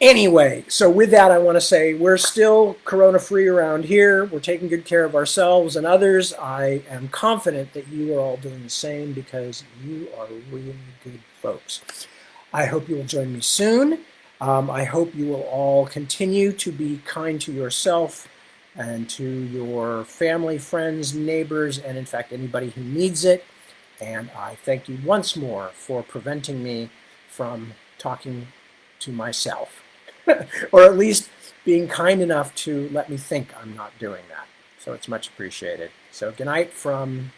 Anyway, so with that, I want to say we're still corona-free around here. We're taking good care of ourselves and others. I am confident that you are all doing the same because you are really good folks. I hope you will join me soon. I hope you will all continue to be kind to yourself and to your family, friends, neighbors, and in fact, anybody who needs it. And I thank you once more for preventing me from talking to myself, or at least being kind enough to let me think I'm not doing that. So it's much appreciated. So good night from